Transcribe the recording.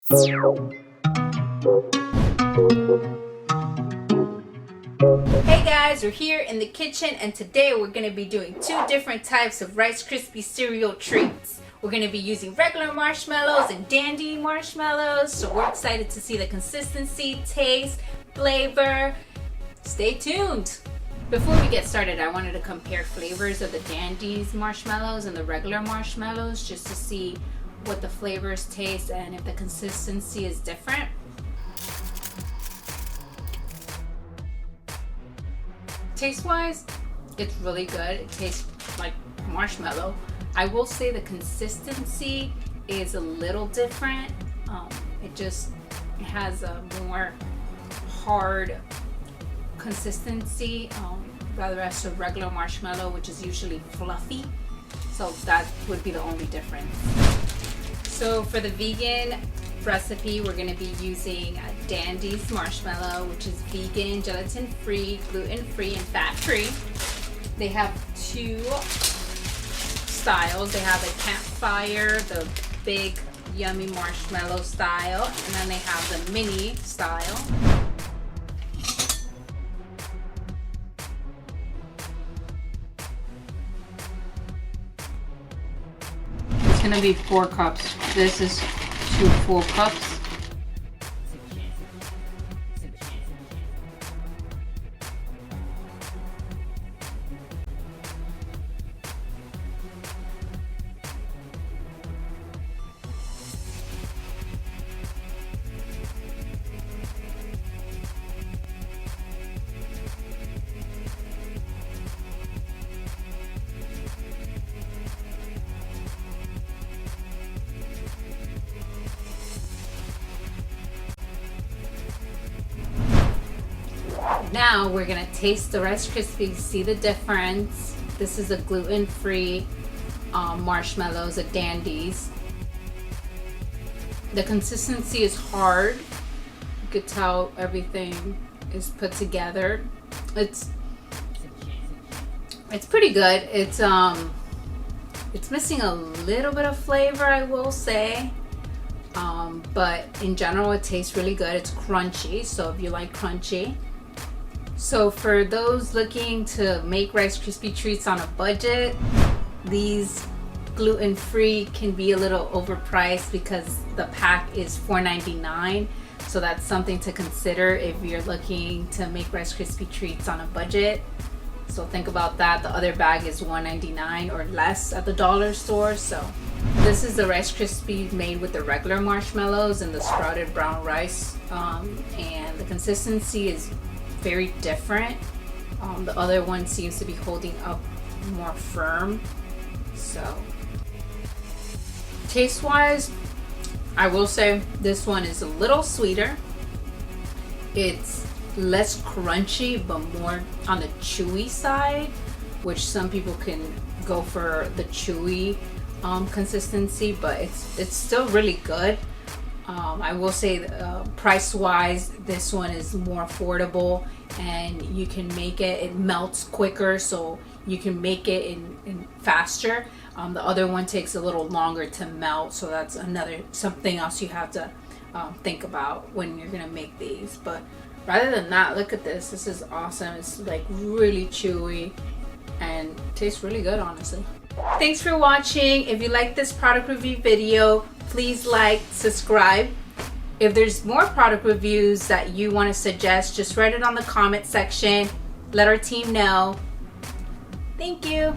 Hey guys, we're here in the kitchen and today we're going to be doing two different types of Rice Krispies cereal treats. We're going to be using regular marshmallows and Dandies Marshmallows, so we're excited to see the consistency, taste, flavor. Stay tuned! Before we get started, I wanted to compare flavors of the Dandies Marshmallows and the regular marshmallows just to see what the flavors taste and if the consistency is different. Taste wise, it's really good. It tastes like marshmallow. I will say the consistency is a little different. It just has a more hard consistency rather as a regular marshmallow, which is usually fluffy. So that would be the only difference. So for the vegan recipe, we're going to be using a Dandies Marshmallow, which is vegan, gelatin-free, gluten-free, and fat-free. They have two styles. They have a campfire, the big yummy marshmallow style, and then they have the mini style. It's going to be 4 cups. This is 2 full cups. Now we're gonna taste the Rice Krispies, see the difference. This is a gluten-free marshmallows, a Dandies. The consistency is hard. You could tell everything is put together. It's pretty good. It's missing a little bit of flavor, I will say. But in general, it tastes really good. It's crunchy, so if you like crunchy. So for those looking to make Rice Krispie treats on a budget, these gluten-free can be a little overpriced because the pack is $4.99. So that's something to consider if you're looking to make Rice Krispie treats on a budget. So think about that. The other bag is $1.99 or less at the dollar store. So this is the Rice Krispies made with the regular marshmallows and the sprouted brown rice. And the consistency is very different. The other one seems to be holding up more firm. So taste wise, I will say this one is a little sweeter. It's less crunchy but more on the chewy side, which some people can go for the chewy consistency, but it's still really good. I will say price wise, this one is more affordable and you can make it melts quicker, so you can make it in faster. The other one takes a little longer to melt, so that's something else you have to think about when you're gonna make these. But rather than that, look at this. This is awesome. It's like really chewy and tastes really good, honestly. Thanks for watching. If you like this product review video, please like, subscribe. If there's more product reviews that you want to suggest, just write it on the comment section. Let our team know. Thank you.